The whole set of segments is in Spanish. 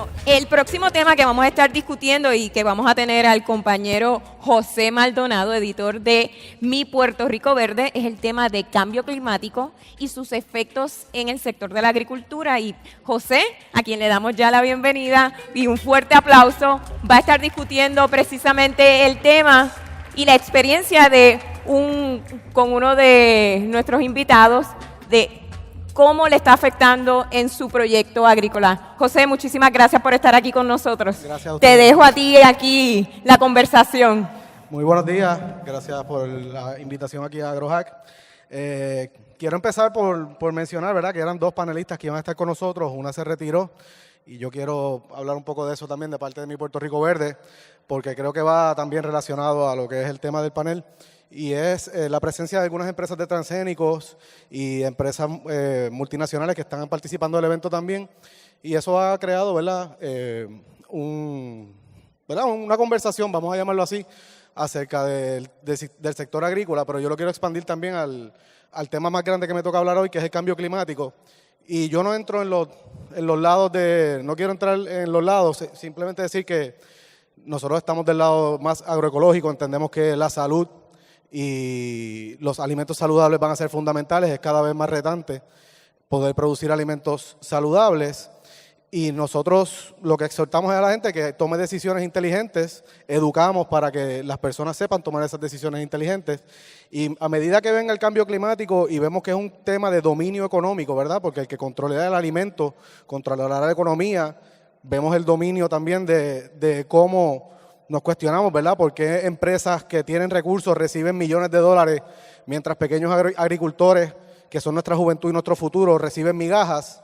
Bueno, el próximo tema que vamos a estar discutiendo y que vamos a tener al compañero José Maldonado, editor de Mi Puerto Rico Verde, es el tema de cambio climático y sus efectos en el sector de la agricultura. Y José, a quien le damos ya la bienvenida y un fuerte aplauso, va a estar discutiendo precisamente el tema y la experiencia con uno de nuestros invitados de cómo le está afectando en su proyecto agrícola. José, muchísimas gracias por estar aquí con nosotros. Gracias a ustedes. Te dejo a ti aquí la conversación. Muy buenos días, gracias por la invitación aquí a AgroHack. Quiero empezar por mencionar, ¿verdad?, que eran dos panelistas que iban a estar con nosotros, una se retiró y yo quiero hablar un poco de eso también de parte de Mi Puerto Rico Verde, porque creo que va también relacionado a lo que es el tema del panel. Y es la presencia de algunas empresas de transgénicos y empresas multinacionales que están participando del evento también. Y eso ha creado, ¿verdad?, una conversación, vamos a llamarlo así, acerca del sector agrícola, pero yo lo quiero expandir también al tema más grande que me toca hablar hoy, que es el cambio climático. Y yo no entro en los lados no quiero entrar en los lados, simplemente decir que nosotros estamos del lado más agroecológico, entendemos que la salud y los alimentos saludables van a ser fundamentales, es cada vez más retante poder producir alimentos saludables y nosotros lo que exhortamos es a la gente que tome decisiones inteligentes, educamos para que las personas sepan tomar esas decisiones inteligentes y a medida que venga el cambio climático y vemos que es un tema de dominio económico, ¿verdad?, porque el que controla el alimento, controlará la economía, vemos el dominio también de cómo nos cuestionamos, ¿verdad?, por qué empresas que tienen recursos reciben millones de dólares mientras pequeños agricultores, que son nuestra juventud y nuestro futuro, reciben migajas.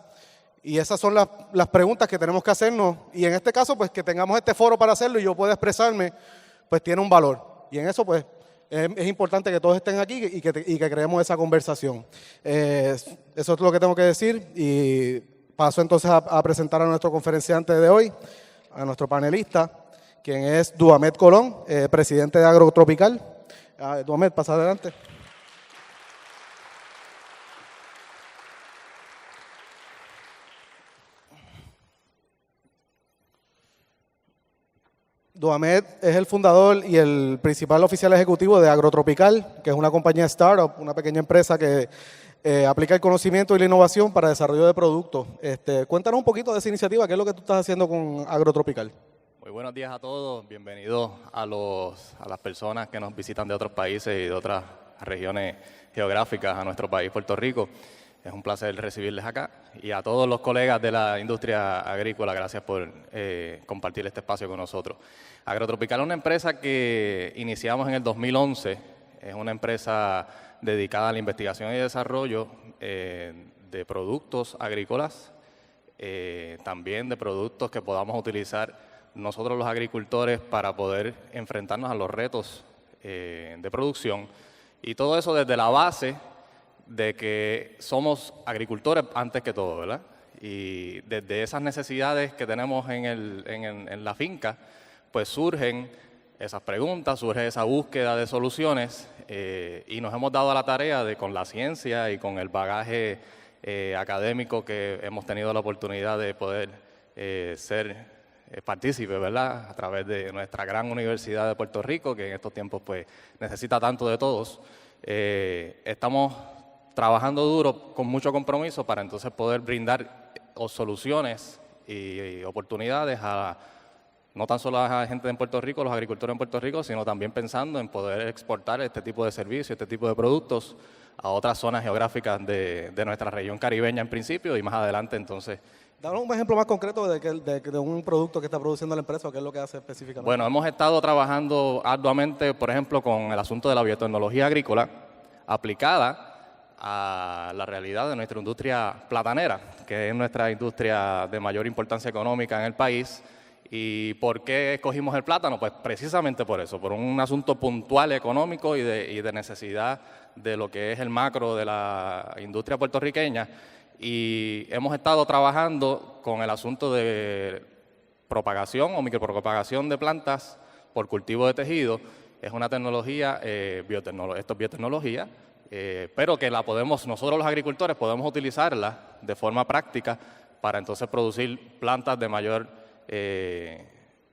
Y esas son las preguntas que tenemos que hacernos. Y en este caso, pues que tengamos este foro para hacerlo y yo pueda expresarme, pues tiene un valor. Y en eso, pues, es importante que todos estén aquí y que creemos esa conversación. Eso es lo que tengo que decir y paso entonces a presentar a nuestro conferenciante de hoy, a nuestro panelista, quien es Duhamed Colón, presidente de Agrotropical. Duhamed, pasa adelante. Duhamed es el fundador y el principal oficial ejecutivo de Agrotropical, que es una compañía startup, una pequeña empresa que aplica el conocimiento y la innovación para desarrollo de productos. Cuéntanos un poquito de esa iniciativa, ¿qué es lo que tú estás haciendo con Agrotropical? Muy buenos días a todos, bienvenidos a las personas que nos visitan de otros países y de otras regiones geográficas a nuestro país, Puerto Rico. Es un placer recibirles acá y a todos los colegas de la industria agrícola, gracias por compartir este espacio con nosotros. Agrotropical es una empresa que iniciamos en el 2011, es una empresa dedicada a la investigación y desarrollo de productos agrícolas, también de productos que podamos utilizar nosotros los agricultores para poder enfrentarnos a los retos de producción y todo eso desde la base de que somos agricultores antes que todo, ¿verdad? Y desde esas necesidades que tenemos en la finca, pues surgen esas preguntas, surge esa búsqueda de soluciones y nos hemos dado a la tarea de, con la ciencia y con el bagaje académico que hemos tenido la oportunidad de poder ser partícipe, ¿verdad?, a través de nuestra gran Universidad de Puerto Rico, que en estos tiempos pues necesita tanto de todos. Estamos trabajando duro con mucho compromiso para entonces poder brindar soluciones y oportunidades no tan solo a la gente en Puerto Rico, los agricultores en Puerto Rico, sino también pensando en poder exportar este tipo de servicios, este tipo de productos a otras zonas geográficas de nuestra región caribeña en principio y más adelante entonces. Danos un ejemplo más concreto de un producto que está produciendo la empresa o qué es lo que hace específicamente. Bueno, hemos estado trabajando arduamente, por ejemplo, con el asunto de la biotecnología agrícola aplicada a la realidad de nuestra industria platanera, que es nuestra industria de mayor importancia económica en el país. ¿Y por qué escogimos el plátano? Pues precisamente por eso, por un asunto puntual económico y de necesidad de lo que es el macro de la industria puertorriqueña. Y hemos estado trabajando con el asunto de propagación o micropropagación de plantas por cultivo de tejido. Es una tecnología, esto es biotecnología, pero que nosotros los agricultores podemos utilizarla de forma práctica para entonces producir plantas de mayor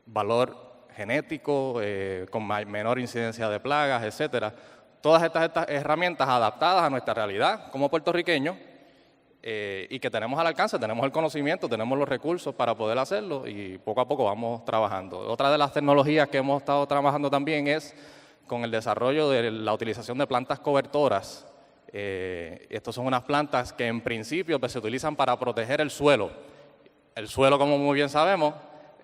valor genético, con menor incidencia de plagas, etcétera. Todas estas herramientas adaptadas a nuestra realidad como puertorriqueños y que tenemos al alcance, tenemos el conocimiento, tenemos los recursos para poder hacerlo y poco a poco vamos trabajando. Otra de las tecnologías que hemos estado trabajando también es con el desarrollo de la utilización de plantas cobertoras. Estas son unas plantas que en principio pues, se utilizan para proteger el suelo. El suelo, como muy bien sabemos,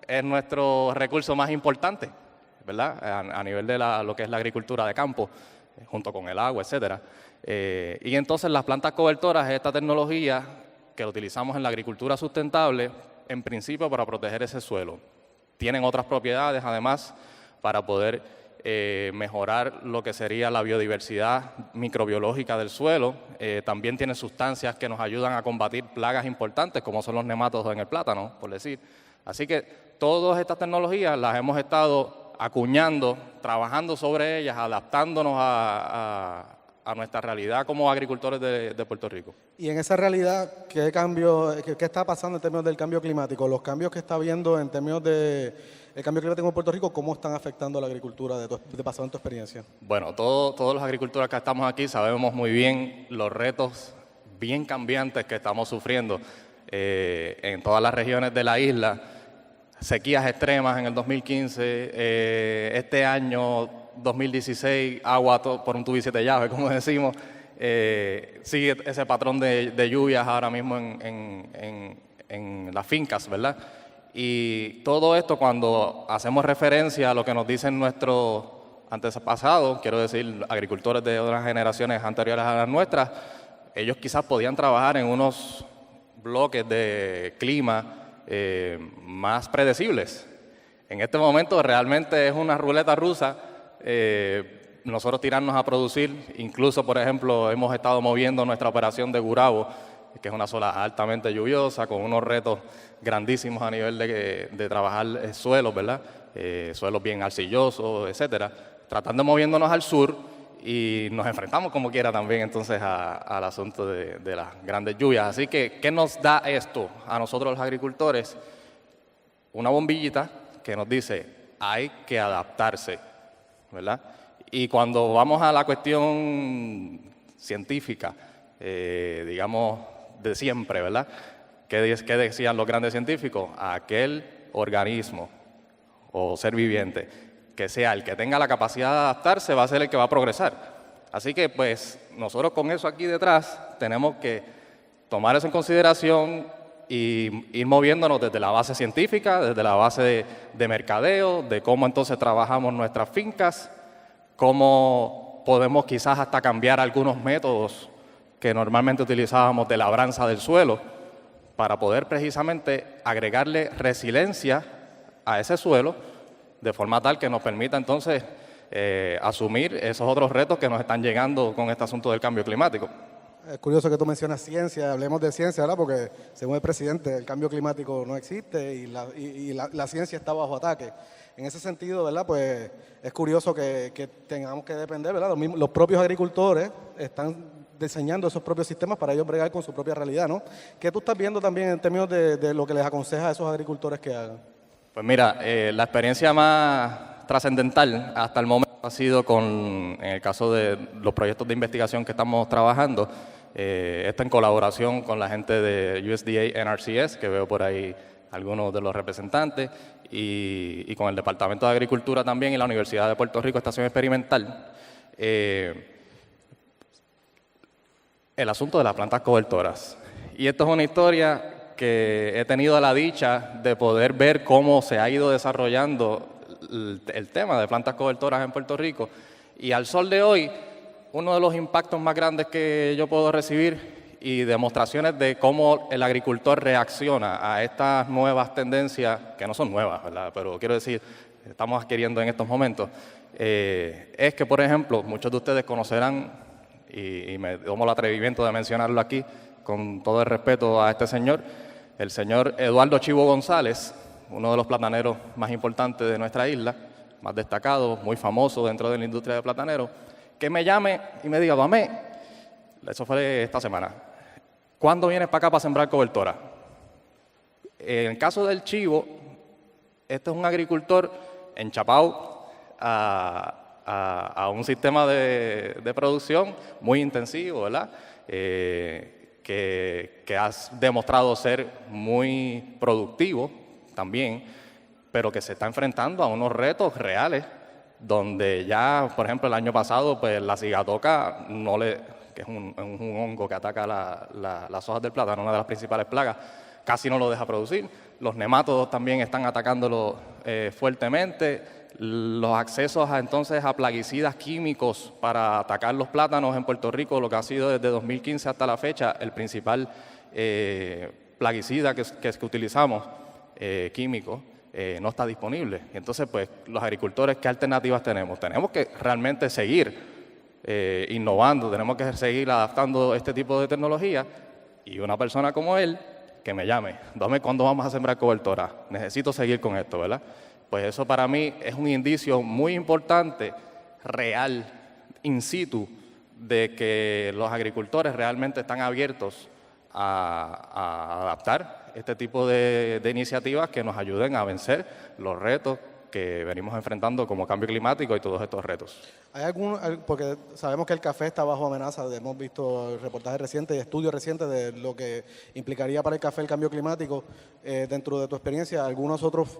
es nuestro recurso más importante, ¿verdad? A nivel de lo que es la agricultura de campo, junto con el agua, etcétera. Y entonces las plantas cobertoras es esta tecnología que la utilizamos en la agricultura sustentable, en principio para proteger ese suelo. Tienen otras propiedades, además, para poder mejorar lo que sería la biodiversidad microbiológica del suelo. También tienen sustancias que nos ayudan a combatir plagas importantes, como son los nemátodos en el plátano, por decir. Así que todas estas tecnologías las hemos estado acuñando, trabajando sobre ellas, adaptándonos a nuestra realidad como agricultores de Puerto Rico. Y en esa realidad, ¿qué está pasando en términos del cambio climático? Los cambios que está habiendo en términos del cambio climático en Puerto Rico, ¿cómo están afectando a la agricultura de pasado en tu experiencia? Bueno, todos los agricultores que estamos aquí sabemos muy bien los retos bien cambiantes que estamos sufriendo en todas las regiones de la isla. Sequías extremas en el 2015, este año 2016, agua por un tubo y 7 llaves, como decimos. Sigue ese patrón de lluvias ahora mismo en las fincas, ¿verdad? Y todo esto, cuando hacemos referencia a lo que nos dicen nuestros antepasados, quiero decir, agricultores de otras generaciones anteriores a las nuestras, ellos quizás podían trabajar en unos bloques de clima más predecibles. En este momento realmente es una ruleta rusa. Nosotros tirarnos a producir, incluso por ejemplo hemos estado moviendo nuestra operación de Gurabo, que es una zona altamente lluviosa, con unos retos grandísimos a nivel de trabajar suelos, ¿verdad? Suelos bien arcillosos, etcétera, tratando de moviéndonos al sur y nos enfrentamos como quiera también entonces al asunto de las grandes lluvias. Así que, ¿qué nos da esto a nosotros los agricultores? Una bombillita que nos dice, hay que adaptarse, ¿verdad? Y cuando vamos a la cuestión científica, digamos, de siempre, ¿verdad? ¿Qué decían los grandes científicos? Aquel organismo o ser viviente que sea el que tenga la capacidad de adaptarse va a ser el que va a progresar. Así que, pues, nosotros con eso aquí detrás tenemos que tomar eso en consideración y ir moviéndonos desde la base científica, desde la base de mercadeo, de cómo entonces trabajamos nuestras fincas, cómo podemos quizás hasta cambiar algunos métodos que normalmente utilizábamos de labranza del suelo para poder precisamente agregarle resiliencia a ese suelo de forma tal que nos permita entonces asumir esos otros retos que nos están llegando con este asunto del cambio climático. Es curioso que tú mencionas ciencia, hablemos de ciencia, ¿verdad? Porque según el presidente el cambio climático no existe y la ciencia está bajo ataque. En ese sentido, ¿verdad? Pues es curioso que tengamos que depender, ¿verdad? Los propios agricultores están diseñando esos propios sistemas para ellos bregar con su propia realidad, ¿no? ¿Qué tú estás viendo también en términos de lo que les aconseja a esos agricultores que hagan? Pues mira, la experiencia más trascendental hasta el momento ha sido en el caso de los proyectos de investigación que estamos trabajando, esto en colaboración con la gente de USDA NRCS, que veo por ahí algunos de los representantes, y con el Departamento de Agricultura también y la Universidad de Puerto Rico, Estación Experimental. El asunto de las plantas cobertoras. Y esto es una historia que he tenido la dicha de poder ver cómo se ha ido desarrollando el tema de plantas cobertoras en Puerto Rico. Y al sol de hoy, uno de los impactos más grandes que yo puedo recibir y demostraciones de cómo el agricultor reacciona a estas nuevas tendencias, que no son nuevas, ¿verdad? Pero quiero decir, estamos adquiriendo en estos momentos, es que, por ejemplo, muchos de ustedes conocerán, y me tomo el atrevimiento de mencionarlo aquí, con todo el respeto a este señor, el señor Eduardo Chivo González, uno de los plataneros más importantes de nuestra isla, más destacado, muy famoso dentro de la industria de plataneros, que me llame y me diga, Damé, eso fue esta semana, ¿cuándo vienes para acá para sembrar cobertora? En el caso del chivo, este es un agricultor enchapado a un sistema de producción muy intensivo, ¿verdad? Que has demostrado ser muy productivo también, pero que se está enfrentando a unos retos reales, donde ya, por ejemplo, el año pasado, pues la cigatoca, que es un hongo que ataca las hojas del plátano, una de las principales plagas, casi no lo deja producir. Los nemátodos también están atacándolo fuertemente. Los accesos entonces a plaguicidas químicos para atacar los plátanos en Puerto Rico, lo que ha sido desde 2015 hasta la fecha, el principal plaguicida que utilizamos, químico, no está disponible. Entonces, pues, los agricultores, ¿qué alternativas tenemos? Tenemos que realmente seguir innovando, tenemos que seguir adaptando este tipo de tecnología, y una persona como él, que me llame, dame cuándo vamos a sembrar cobertora, necesito seguir con esto, ¿verdad? Pues eso para mí es un indicio muy importante, real, in situ, de que los agricultores realmente están abiertos a adaptar este tipo de iniciativas que nos ayuden a vencer los retos que venimos enfrentando como cambio climático y todos estos retos. ¿Hay porque sabemos que el café está bajo amenaza, hemos visto reportajes recientes y estudios recientes de lo que implicaría para el café el cambio climático. Dentro de tu experiencia, ¿algunos otros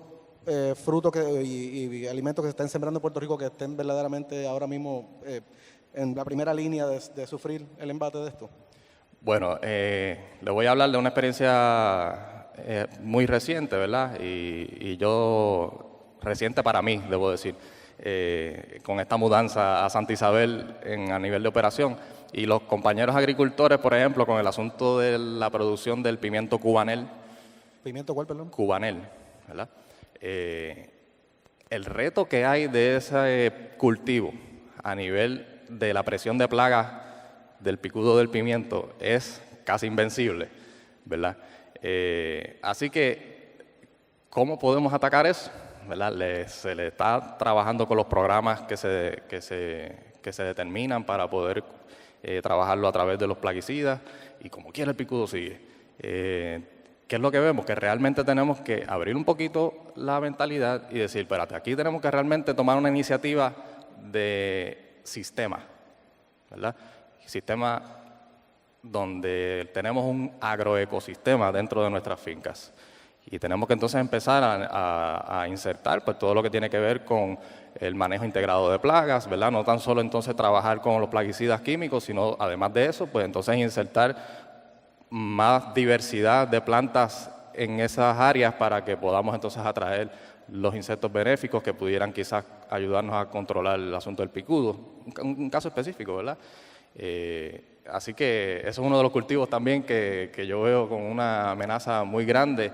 frutos y alimentos que se estén sembrando en Puerto Rico que estén verdaderamente ahora mismo en la primera línea de sufrir el embate de esto? Bueno, le voy a hablar de una experiencia muy reciente, ¿verdad? Y yo, reciente para mí, debo decir, con esta mudanza a Santa Isabel a nivel de operación. Y los compañeros agricultores, por ejemplo, con el asunto de la producción del pimiento cubanel. ¿Pimiento cuál, perdón? Cubanel, ¿verdad? El reto que hay de ese cultivo a nivel de la presión de plagas del picudo del pimiento es casi invencible, ¿verdad? Así que, ¿cómo podemos atacar eso? ¿Verdad? Se le está trabajando con los programas que se determinan para poder trabajarlo a través de los plaguicidas, y como quiera el picudo sigue. ¿Qué es lo que vemos? Que realmente tenemos que abrir un poquito la mentalidad y decir, espérate, aquí tenemos que realmente tomar una iniciativa de sistema, ¿verdad? Sistema donde tenemos un agroecosistema dentro de nuestras fincas. Y tenemos que entonces empezar a insertar pues, todo lo que tiene que ver con el manejo integrado de plagas, ¿verdad? No tan solo entonces trabajar con los plaguicidas químicos, sino además de eso, pues entonces insertar más diversidad de plantas en esas áreas para que podamos entonces atraer los insectos benéficos que pudieran quizás ayudarnos a controlar el asunto del picudo. Un caso específico, ¿verdad? Así que eso es uno de los cultivos también que yo veo con una amenaza muy grande,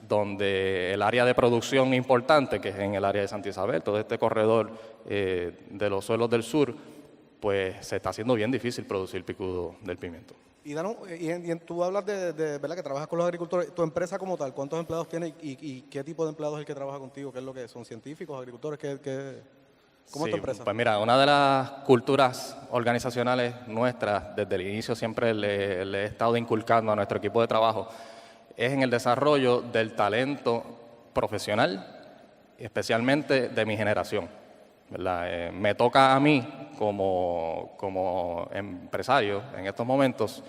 donde el área de producción importante, que es en el área de Santa Isabel, todo este corredor de los suelos del sur, pues se está haciendo bien difícil producir picudo del pimiento. Y tú hablas de ¿verdad? Que trabajas con los agricultores. ¿Tu empresa como tal, cuántos empleados tiene y qué tipo de empleados es el que trabaja contigo? ¿Qué es lo que son? ¿Científicos, agricultores? ¿Cómo es tu empresa? Pues mira, una de las culturas organizacionales nuestras, desde el inicio siempre le he estado inculcando a nuestro equipo de trabajo, es en el desarrollo del talento profesional, especialmente de mi generación, ¿verdad? Me toca a mí, como empresario en estos momentos,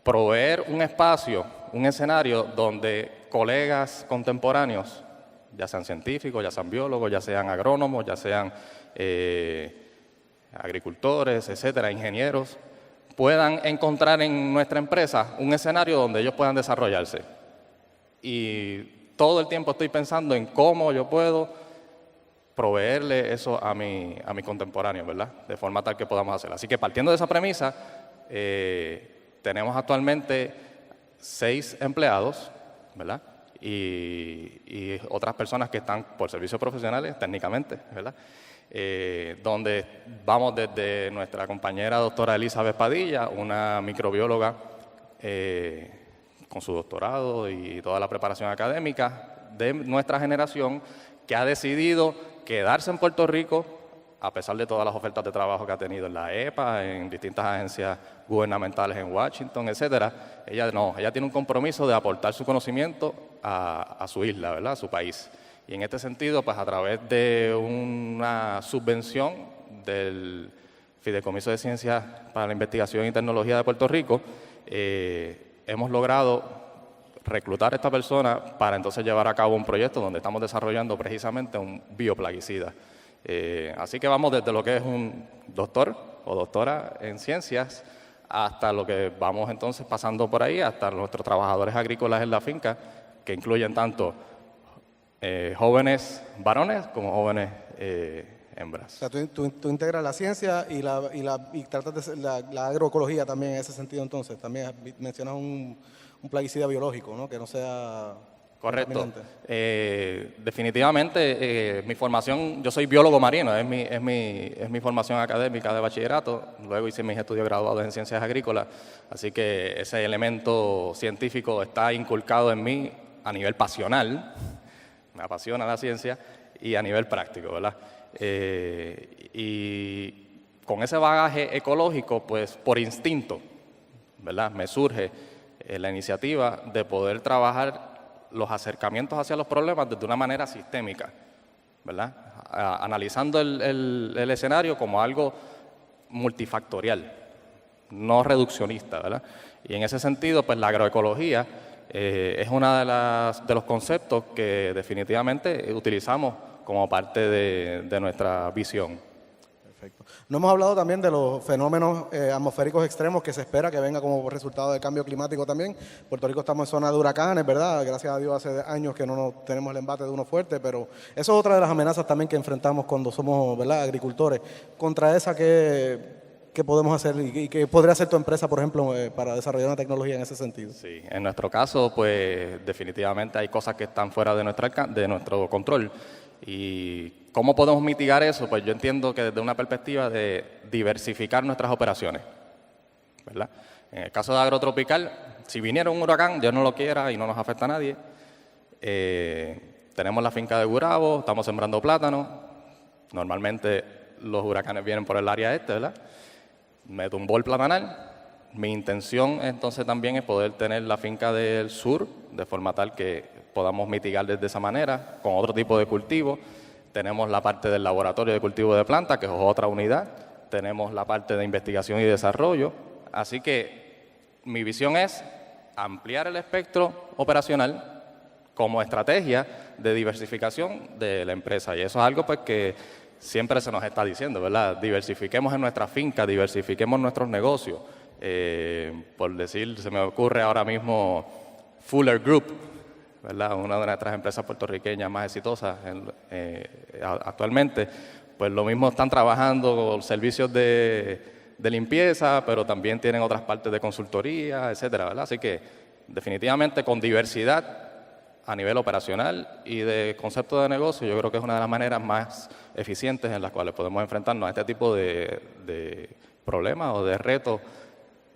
proveer un espacio, un escenario donde colegas contemporáneos, ya sean científicos, ya sean biólogos, ya sean agrónomos, ya sean agricultores, etcétera, ingenieros, puedan encontrar en nuestra empresa un escenario donde ellos puedan desarrollarse. Y todo el tiempo estoy pensando en cómo yo puedo proveerle eso a mi contemporáneo, ¿verdad? De forma tal que podamos hacerlo. Así que partiendo de esa premisa, tenemos actualmente 6 empleados, ¿verdad? Y otras personas que están por servicios profesionales, técnicamente, ¿verdad? Donde vamos desde nuestra compañera doctora Elizabeth Padilla, una microbióloga con su doctorado y toda la preparación académica de nuestra generación, que ha decidido quedarse en Puerto Rico a pesar de todas las ofertas de trabajo que ha tenido en la EPA, en distintas agencias gubernamentales en Washington, etcétera. Ella tiene un compromiso de aportar su conocimiento a su isla, ¿verdad? A su país. Y en este sentido, pues a través de una subvención del Fideicomiso de Ciencias para la Investigación y Tecnología de Puerto Rico, hemos logrado reclutar a esta persona para entonces llevar a cabo un proyecto donde estamos desarrollando precisamente un bioplaguicida. Así que vamos desde lo que es un doctor o doctora en ciencias hasta lo que vamos entonces pasando por ahí, hasta nuestros trabajadores agrícolas en la finca, que incluyen tanto jóvenes varones como jóvenes hembras. O sea, tú integras la ciencia y tratas de la agroecología también en ese sentido, entonces. También mencionas un plaguicida biológico, ¿no? Que no sea... Correcto. Definitivamente, mi formación, yo soy biólogo marino, es mi formación académica de bachillerato. Luego hice mis estudios graduados en ciencias agrícolas, así que ese elemento científico está inculcado en mí a nivel pasional, me apasiona la ciencia, y a nivel práctico, ¿verdad? Y con ese bagaje ecológico, pues por instinto, ¿verdad? Me surge la iniciativa de poder trabajar los acercamientos hacia los problemas desde una manera sistémica, ¿verdad? Analizando el escenario como algo multifactorial, no reduccionista, ¿verdad? Y en ese sentido, pues la agroecología es uno de los conceptos que definitivamente utilizamos como parte de nuestra visión. Perfecto. No hemos hablado también de los fenómenos atmosféricos extremos que se espera que venga como resultado del cambio climático también. Puerto Rico estamos en zona de huracanes, ¿verdad? Gracias a Dios hace años que no tenemos el embate de uno fuerte, pero eso es otra de las amenazas también que enfrentamos cuando somos, ¿verdad?, agricultores. Contra esa, ¿qué podemos hacer y qué podría hacer tu empresa, por ejemplo, para desarrollar una tecnología en ese sentido? Sí, en nuestro caso, pues definitivamente hay cosas que están fuera de nuestro control. ¿Y cómo podemos mitigar eso? Pues yo entiendo que desde una perspectiva de diversificar nuestras operaciones, ¿verdad? En el caso de agrotropical, si viniera un huracán, Dios no lo quiera y no nos afecta a nadie, tenemos la finca de Gurabo, estamos sembrando plátano, normalmente los huracanes vienen por el área este, ¿verdad? Me tumbó el platanal. Mi intención entonces también es poder tener la finca del sur de forma tal que podamos mitigar desde esa manera con otro tipo de cultivo. Tenemos la parte del laboratorio de cultivo de plantas, que es otra unidad. Tenemos la parte de investigación y desarrollo. Así que mi visión es ampliar el espectro operacional como estrategia de diversificación de la empresa. Y eso es algo pues que siempre se nos está diciendo, ¿verdad? Diversifiquemos en nuestra finca, diversifiquemos nuestros negocios. Por decir, se me ocurre ahora mismo Fuller Group, ¿verdad? Una de nuestras empresas puertorriqueñas más exitosas actualmente. Pues lo mismo están trabajando con servicios de limpieza, pero también tienen otras partes de consultoría, etcétera, ¿verdad? Así que definitivamente con diversidad a nivel operacional y de concepto de negocio, yo creo que es una de las maneras más eficientes en las cuales podemos enfrentarnos a este tipo de problemas o de retos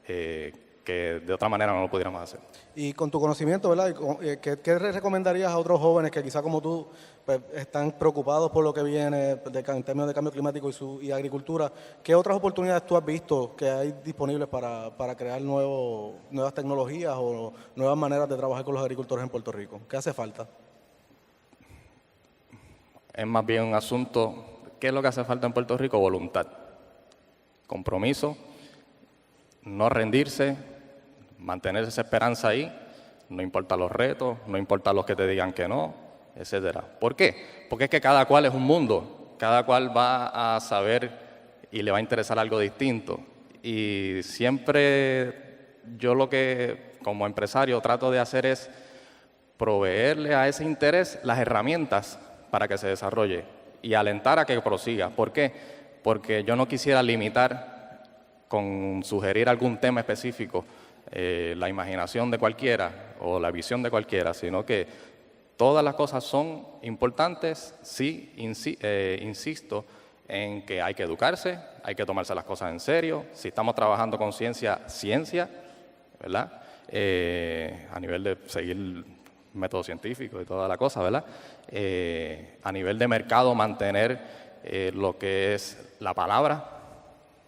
que de otra manera no lo pudiéramos hacer. Y con tu conocimiento, ¿verdad? ¿Qué recomendarías a otros jóvenes que quizá como tú pues, están preocupados por lo que viene en términos de cambio climático y agricultura? ¿Qué otras oportunidades tú has visto que hay disponibles para crear nuevas tecnologías o nuevas maneras de trabajar con los agricultores en Puerto Rico? ¿Qué hace falta? Es más bien un asunto, ¿qué es lo que hace falta en Puerto Rico? Voluntad, compromiso, no rendirse, mantener esa esperanza ahí, no importa los retos, no importa los que te digan que no, etcétera. ¿Por qué? Porque es que cada cual es un mundo, cada cual va a saber y le va a interesar algo distinto. Y siempre yo lo que como empresario trato de hacer es proveerle a ese interés las herramientas para que se desarrolle y alentar a que prosiga. ¿Por qué? Porque yo no quisiera limitar con sugerir algún tema específico la imaginación de cualquiera o la visión de cualquiera, sino que todas las cosas son importantes, sí, insisto, en que hay que educarse, hay que tomarse las cosas en serio. Si estamos trabajando con ciencia, ¿verdad? A nivel de seguir método científico y toda la cosa, ¿verdad? A nivel de mercado, mantener lo que es la palabra,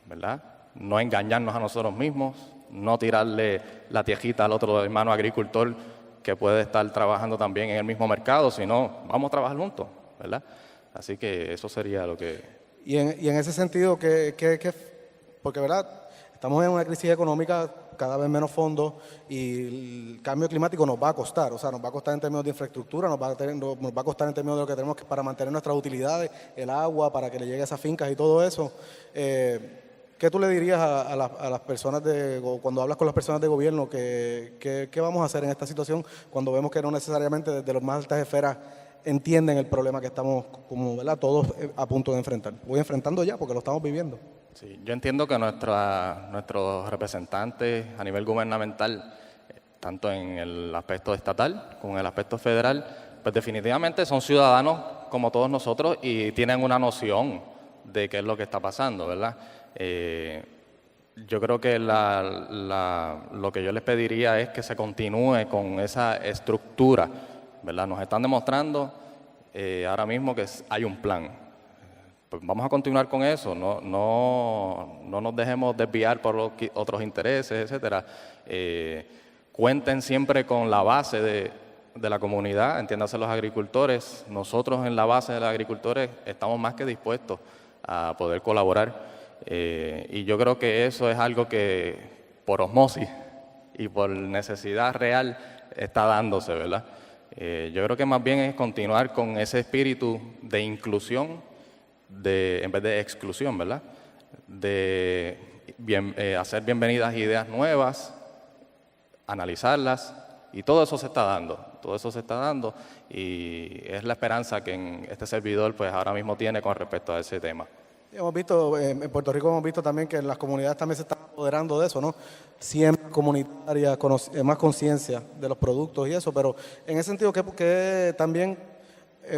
¿verdad? No engañarnos a nosotros mismos, no tirarle la tiejita al otro hermano agricultor que puede estar trabajando también en el mismo mercado, sino vamos a trabajar juntos, ¿verdad? Así que eso sería lo que... Y en ese sentido, porque, ¿verdad? Estamos en una crisis económica, cada vez menos fondos, y el cambio climático nos va a costar, o sea, nos va a costar en términos de infraestructura, nos va a costar en términos de lo que tenemos para mantener nuestras utilidades, el agua, para que le llegue a esas fincas y todo eso. ¿Qué tú le dirías a las personas cuando hablas con las personas de gobierno, qué vamos a hacer en esta situación cuando vemos que no necesariamente desde las más altas esferas entienden el problema que estamos, como, ¿verdad?, todos a punto de enfrentar? Voy enfrentando ya porque lo estamos viviendo. Sí, yo entiendo que nuestros representantes a nivel gubernamental, tanto en el aspecto estatal como en el aspecto federal, pues definitivamente son ciudadanos como todos nosotros y tienen una noción de qué es lo que está pasando, ¿verdad? Yo creo que lo que yo les pediría es que se continúe con esa estructura, ¿verdad? Nos están demostrando ahora mismo que hay un plan. Pues vamos a continuar con eso, no nos dejemos desviar por otros intereses, etcétera. Cuenten siempre con la base de la comunidad, entiéndase los agricultores. Nosotros en la base de los agricultores estamos más que dispuestos a poder colaborar. Y yo creo que eso es algo que por osmosis y por necesidad real está dándose, ¿verdad? Yo creo que más bien es continuar con ese espíritu de inclusión en vez de exclusión, ¿verdad? De hacer bienvenidas ideas nuevas, analizarlas, y todo eso se está dando, y es la esperanza que en este servidor pues ahora mismo tiene con respecto a ese tema. Hemos visto, en Puerto Rico hemos visto también que en las comunidades también se están apoderando de eso, ¿no? Siempre comunitaria, más conciencia de los productos y eso, pero en ese sentido que también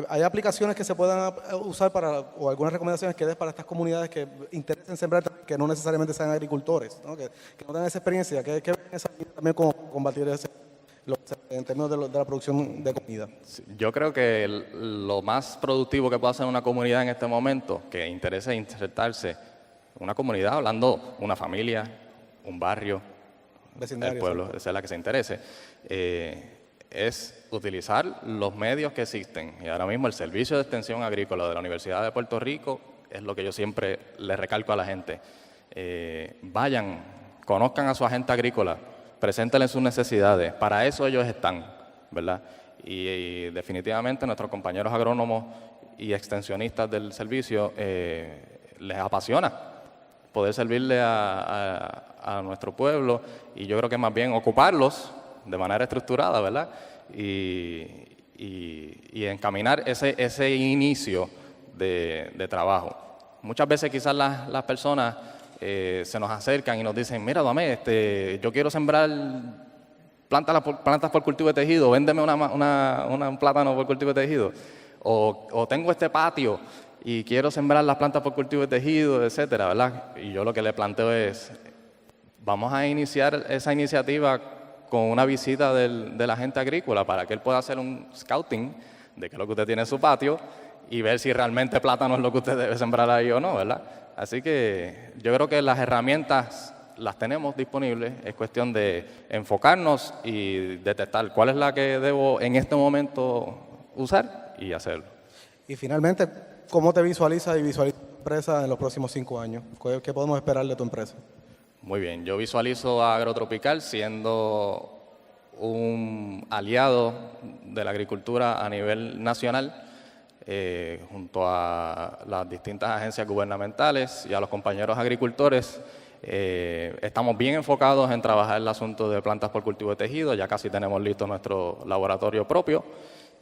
hay aplicaciones que se puedan usar o algunas recomendaciones que des para estas comunidades que interesen sembrar, que no necesariamente sean agricultores, ¿no? Que no tengan esa experiencia, que ven esa también como combatir en términos de la producción de comida. Yo creo que lo más productivo que puede hacer una comunidad en este momento, que interese insertarse, una comunidad, hablando una familia, un barrio, vecindario, el pueblo, esa es la que se interese, es utilizar los medios que existen. Y ahora mismo el Servicio de Extensión Agrícola de la Universidad de Puerto Rico es lo que yo siempre le recalco a la gente. Vayan, conozcan a su agente agrícola, preséntenle sus necesidades, para eso ellos están, ¿verdad? Y definitivamente nuestros compañeros agrónomos y extensionistas del servicio les apasiona poder servirle a nuestro pueblo, y yo creo que más bien ocuparlos de manera estructurada, ¿verdad? Y encaminar ese inicio de trabajo. Muchas veces quizás las personas se nos acercan y nos dicen, mira, dame, yo quiero sembrar plantas por cultivo de tejido, véndeme un plátano por cultivo de tejido. O tengo este patio y quiero sembrar las plantas por cultivo de tejido, etcétera, ¿verdad? Y yo lo que le planteo es, vamos a iniciar esa iniciativa con una visita del agente agrícola para que él pueda hacer un scouting de qué es lo que usted tiene en su patio y ver si realmente plátano es lo que usted debe sembrar ahí o no, ¿verdad? Así que yo creo que las herramientas las tenemos disponibles, es cuestión de enfocarnos y detectar cuál es la que debo en este momento usar y hacerlo. Y finalmente, ¿cómo te visualizas tu empresa en los próximos 5 años? ¿Qué podemos esperar de tu empresa? Muy bien, yo visualizo a Agrotropical siendo un aliado de la agricultura a nivel nacional, junto a las distintas agencias gubernamentales y a los compañeros agricultores. Estamos bien enfocados en trabajar el asunto de plantas por cultivo de tejido, ya casi tenemos listo nuestro laboratorio propio,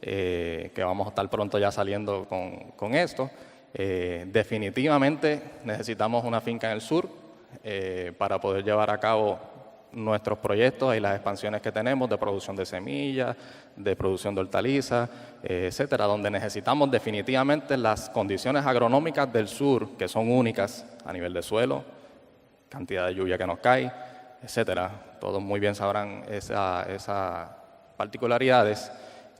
que vamos a estar pronto ya saliendo con esto. Definitivamente necesitamos una finca en el sur para poder llevar a cabo nuestros proyectos y las expansiones que tenemos de producción de semillas, de producción de hortalizas, etcétera, donde necesitamos definitivamente las condiciones agronómicas del sur, que son únicas a nivel de suelo, cantidad de lluvia que nos cae, etcétera. Todos muy bien sabrán esas particularidades.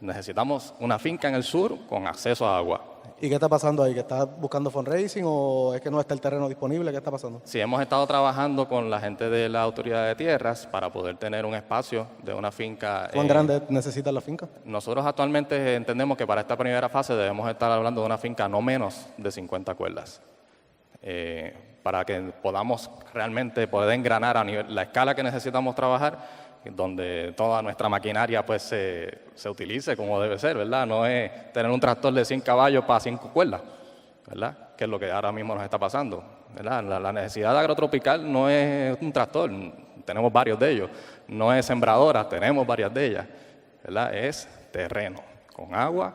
Necesitamos una finca en el sur con acceso a agua. ¿Y qué está pasando ahí? ¿Que estás buscando fundraising o es que no está el terreno disponible? ¿Qué está pasando? Sí, hemos estado trabajando con la gente de la Autoridad de Tierras para poder tener un espacio de una finca. ¿Cuán grande necesita la finca? Nosotros actualmente entendemos que para esta primera fase debemos estar hablando de una finca no menos de 50 cuerdas. Para que podamos realmente poder engranar a nivel, la escala que necesitamos trabajar, donde toda nuestra maquinaria pues se utilice como debe ser, ¿verdad? No es tener un tractor de 100 caballos para 5 cuerdas, ¿verdad? Que es lo que ahora mismo nos está pasando, ¿verdad? La necesidad de agrotropical no es un tractor, tenemos varios de ellos. No es sembradoras, tenemos varias de ellas, ¿verdad? Es terreno, con agua,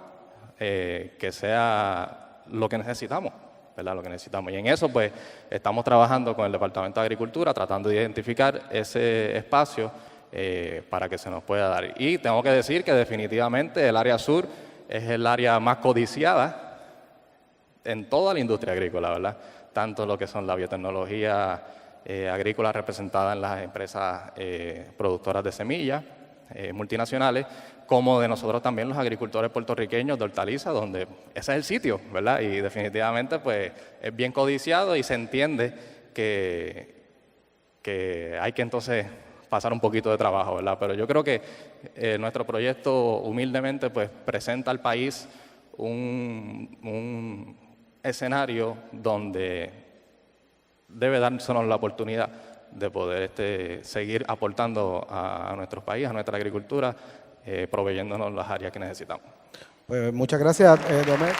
que sea lo que necesitamos, ¿verdad? Lo que necesitamos. Y en eso pues estamos trabajando con el Departamento de Agricultura, tratando de identificar ese espacio para que se nos pueda dar. Y tengo que decir que definitivamente el área sur es el área más codiciada en toda la industria agrícola, ¿verdad? Tanto lo que son la biotecnología agrícola representada en las empresas productoras de semillas multinacionales, como de nosotros también los agricultores puertorriqueños de hortalizas, donde ese es el sitio, ¿verdad? Y definitivamente pues es bien codiciado y se entiende que hay que entonces pasar un poquito de trabajo, ¿verdad? Pero yo creo que nuestro proyecto humildemente pues presenta al país un escenario donde debe dársenos la oportunidad de poder seguir aportando a nuestro país, a nuestra agricultura, proveyéndonos las áreas que necesitamos. Pues muchas gracias, Domet.